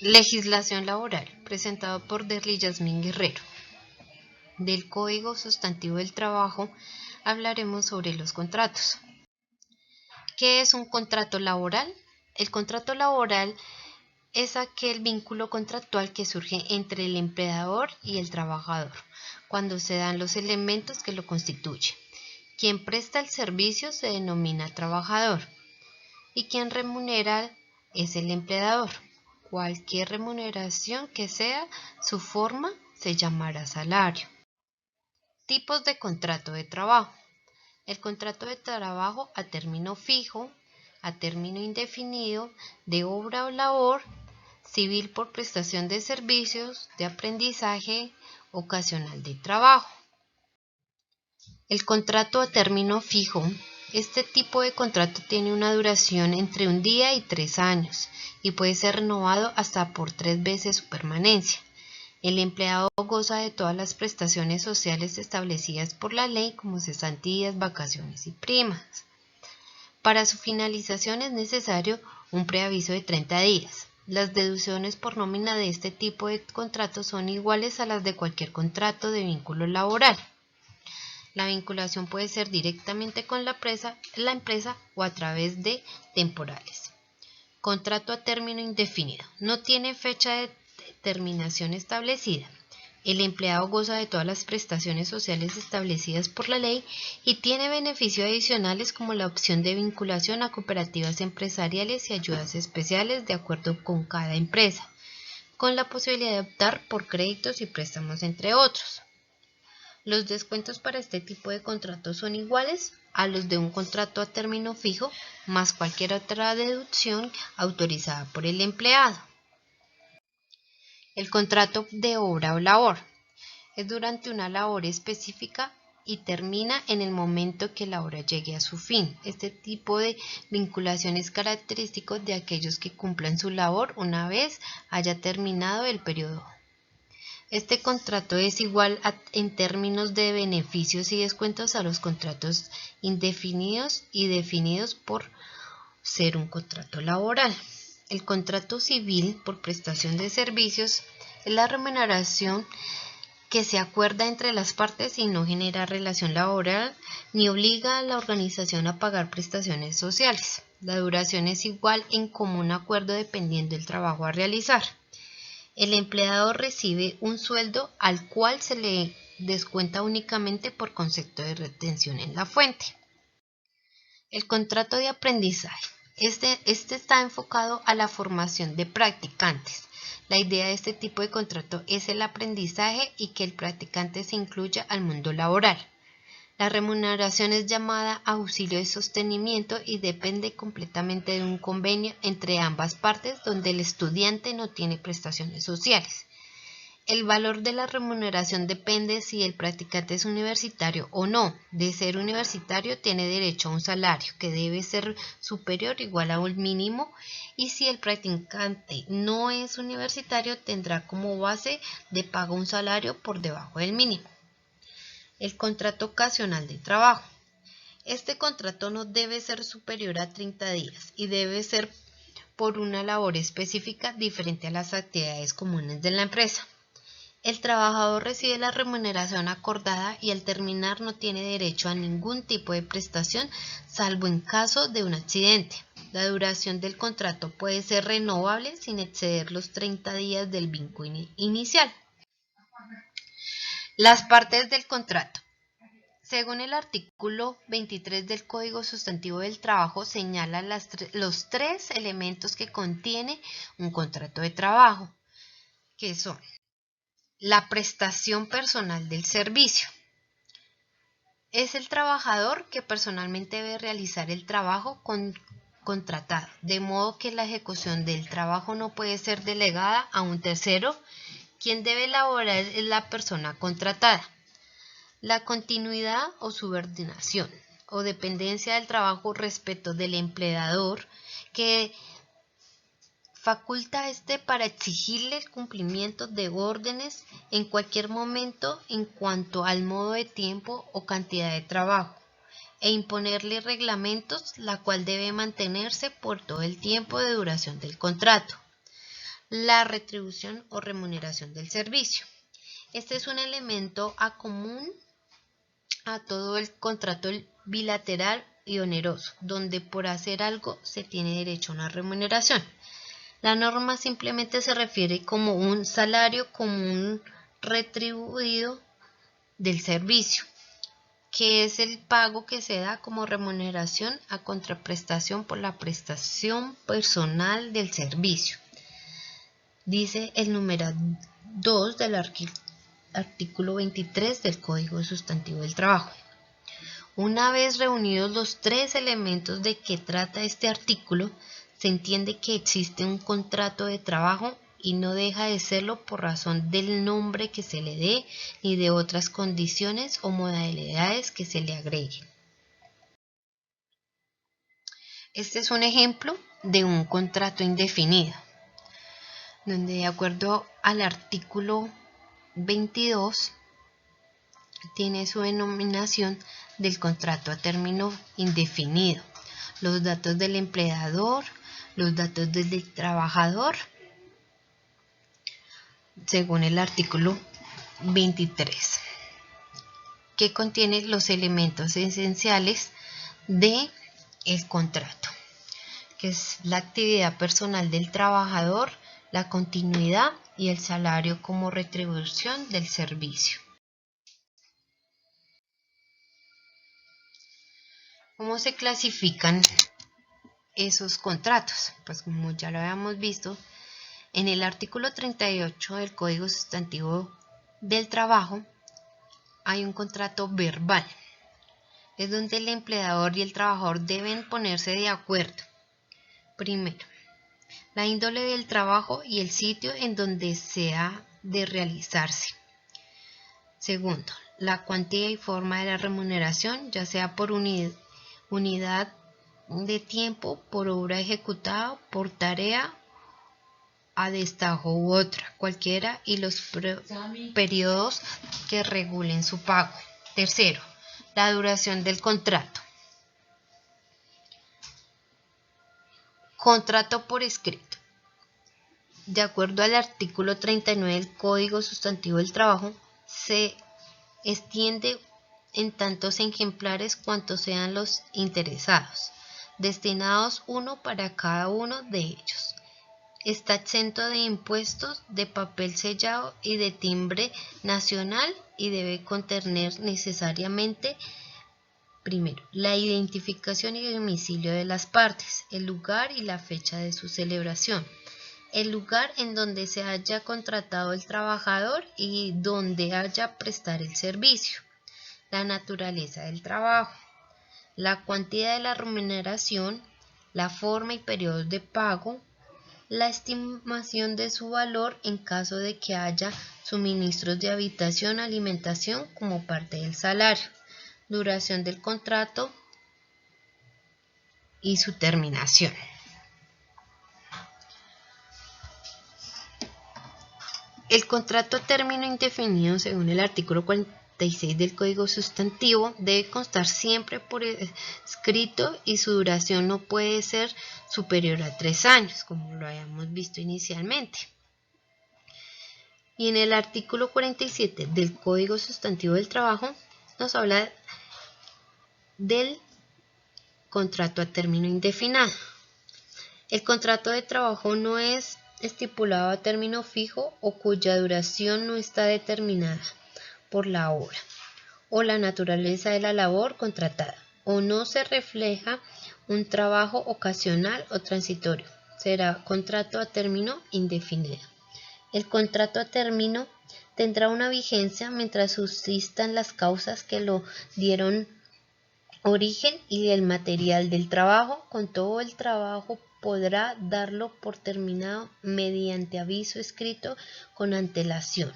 Legislación laboral, presentado por Derly Yasmín Guerrero. Del Código Sustantivo del Trabajo hablaremos sobre los contratos. ¿Qué es un contrato laboral? El contrato laboral es aquel vínculo contractual que surge entre el empleador y el trabajador, cuando se dan los elementos que lo constituyen. Quien presta el servicio se denomina trabajador y quien remunera es el empleador. Cualquier remuneración que sea su forma se llamará salario. Tipos de contrato de trabajo. El contrato de trabajo a término fijo, a término indefinido, de obra o labor, civil por prestación de servicios, de aprendizaje, ocasional de trabajo. El contrato a término fijo. Este tipo de contrato tiene una duración entre 1 día y 3 años y puede ser renovado hasta por 3 veces su permanencia. El empleado goza de todas las prestaciones sociales establecidas por la ley como cesantías, vacaciones y primas. Para su finalización es necesario un preaviso de 30 días. Las deducciones por nómina de este tipo de contratos son iguales a las de cualquier contrato de vínculo laboral. La vinculación puede ser directamente con la empresa o a través de temporales. Contrato a término indefinido. No tiene fecha de terminación establecida. El empleado goza de todas las prestaciones sociales establecidas por la ley y tiene beneficios adicionales como la opción de vinculación a cooperativas empresariales y ayudas especiales de acuerdo con cada empresa, con la posibilidad de optar por créditos y préstamos entre otros. Los descuentos para este tipo de contratos son iguales a los de un contrato a término fijo, más cualquier otra deducción autorizada por el empleado. El contrato de obra o labor es durante una labor específica y termina en el momento que la obra llegue a su fin. Este tipo de vinculación es característico de aquellos que cumplan su labor una vez haya terminado el periodo. Este contrato es igual en términos de beneficios y descuentos a los contratos indefinidos y definidos por ser un contrato laboral. El contrato civil por prestación de servicios es la remuneración que se acuerda entre las partes y no genera relación laboral ni obliga a la organización a pagar prestaciones sociales. La duración es igual en común acuerdo dependiendo del trabajo a realizar. El empleado recibe un sueldo al cual se le descuenta únicamente por concepto de retención en la fuente. El contrato de aprendizaje. Este está enfocado a la formación de practicantes. La idea de este tipo de contrato es el aprendizaje y que el practicante se incluya al mundo laboral. La remuneración es llamada auxilio de sostenimiento y depende completamente de un convenio entre ambas partes donde el estudiante no tiene prestaciones sociales. El valor de la remuneración depende si el practicante es universitario o no. De ser universitario tiene derecho a un salario que debe ser superior o igual a un mínimo y si el practicante no es universitario tendrá como base de pago un salario por debajo del mínimo. El contrato ocasional de trabajo. Este contrato no debe ser superior a 30 días y debe ser por una labor específica diferente a las actividades comunes de la empresa. El trabajador recibe la remuneración acordada y al terminar no tiene derecho a ningún tipo de prestación salvo en caso de un accidente. La duración del contrato puede ser renovable sin exceder los 30 días del vínculo inicial. Las partes del contrato. Según el artículo 23 del Código Sustantivo del Trabajo, señala los 3 elementos que contiene un contrato de trabajo, que son la prestación personal del servicio. Es el trabajador que personalmente debe realizar el trabajo contratado, de modo que la ejecución del trabajo no puede ser delegada a un tercero. Quien debe elaborar es la persona contratada. La continuidad o subordinación o dependencia del trabajo respecto del empleador que faculta para exigirle el cumplimiento de órdenes en cualquier momento en cuanto al modo de tiempo o cantidad de trabajo e imponerle reglamentos, la cual debe mantenerse por todo el tiempo de duración del contrato. la retribución o remuneración del servicio. Este es un elemento común a todo el contrato bilateral y oneroso, donde por hacer algo se tiene derecho a una remuneración. La norma simplemente se refiere como un salario común retribuido del servicio, que es el pago que se da como remuneración a contraprestación por la prestación personal del servicio. Dice el numeral 2 del artículo 23 del Código Sustantivo del Trabajo. Una vez reunidos los tres elementos de que trata este artículo, se entiende que existe un contrato de trabajo y no deja de serlo por razón del nombre que se le dé ni de otras condiciones o modalidades que se le agreguen. Este es un ejemplo de un contrato indefinido, donde de acuerdo al artículo 22 tiene su denominación del contrato a término indefinido, los datos del empleador, los datos del trabajador, según el artículo 23, que contiene los elementos esenciales del contrato, que es la actividad personal del trabajador, la continuidad y el salario como retribución del servicio. ¿Cómo se clasifican esos contratos? Pues como ya lo habíamos visto, en el artículo 38 del Código Sustantivo del Trabajo hay un contrato verbal. Es donde el empleador y el trabajador deben ponerse de acuerdo. Primero, la índole del trabajo y el sitio en donde se ha de realizarse. Segundo, la cuantía y forma de la remuneración, ya sea por unidad de tiempo, por obra ejecutada, por tarea a destajo u otra, cualquiera, y los periodos que regulen su pago. Tercero, la duración del contrato. Contrato por escrito. De acuerdo al artículo 39 del Código Sustantivo del Trabajo, se extiende en tantos ejemplares cuantos sean los interesados, destinados uno para cada uno de ellos. Está exento de impuestos, de papel sellado y de timbre nacional y debe contener necesariamente, primero, la identificación y domicilio de las partes, el lugar y la fecha de su celebración, el lugar en donde se haya contratado el trabajador y donde haya prestar el servicio, la naturaleza del trabajo, la cuantía de la remuneración, la forma y periodos de pago, la estimación de su valor en caso de que haya suministros de habitación, alimentación como parte del salario, duración del contrato y su terminación. El contrato a término indefinido, según el artículo 46 del Código Sustantivo, debe constar siempre por escrito y su duración no puede ser superior a 3 años, como lo habíamos visto inicialmente. Y en el artículo 47 del Código Sustantivo del Trabajo nos habla del contrato a término indefinido. El contrato de trabajo no es estipulado a término fijo o cuya duración no está determinada por la hora o la naturaleza de la labor contratada, o no se refleja un trabajo ocasional o transitorio. Será contrato a término indefinido. El contrato a término tendrá una vigencia mientras subsistan las causas que lo dieron origen y el material del trabajo. Con todo, el trabajo podrá darlo por terminado mediante aviso escrito con antelación,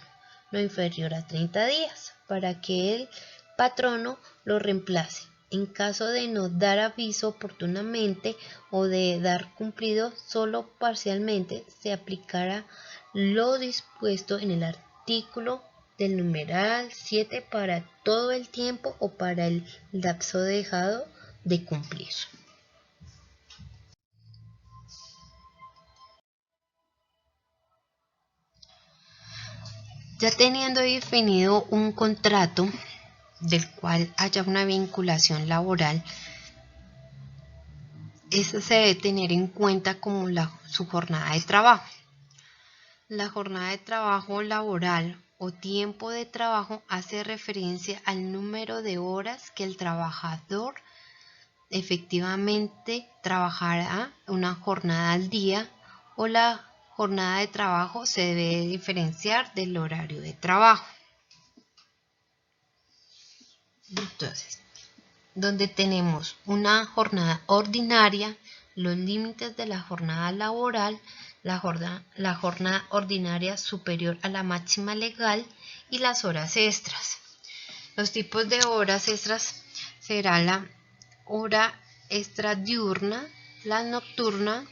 no inferior a 30 días, para que el patrono lo reemplace. En caso de no dar aviso oportunamente o de dar cumplido solo parcialmente, se aplicará lo dispuesto en el artículo del numeral 7 para todo el tiempo o para el lapso dejado de cumplir. Ya teniendo definido un contrato del cual haya una vinculación laboral, eso se debe tener en cuenta como su jornada de trabajo. La jornada de trabajo laboral o tiempo de trabajo hace referencia al número de horas que el trabajador efectivamente trabajará una jornada al día, o la jornada de trabajo se debe diferenciar del horario de trabajo. Entonces, donde tenemos una jornada ordinaria, los límites de la jornada laboral, la jornada ordinaria superior a la máxima legal y las horas extras. Los tipos de horas extras será la hora extra diurna, la nocturna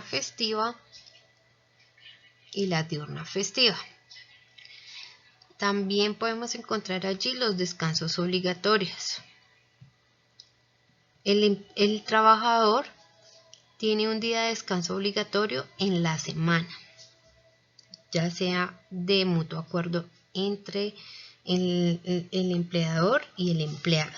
festiva y la diurna festiva. También podemos encontrar allí los descansos obligatorios. El trabajador tiene un día de descanso obligatorio en la semana, ya sea de mutuo acuerdo entre el empleador y el empleado.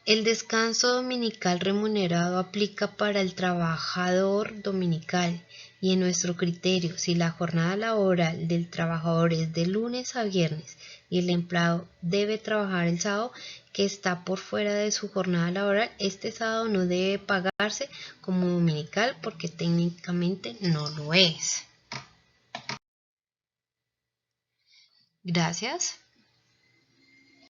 El descanso dominical remunerado aplica para el trabajador dominical y en nuestro criterio, si la jornada laboral del trabajador es de lunes a viernes y el empleado debe trabajar el sábado que está por fuera de su jornada laboral, este sábado no debe pagarse como dominical porque técnicamente no lo es. Gracias.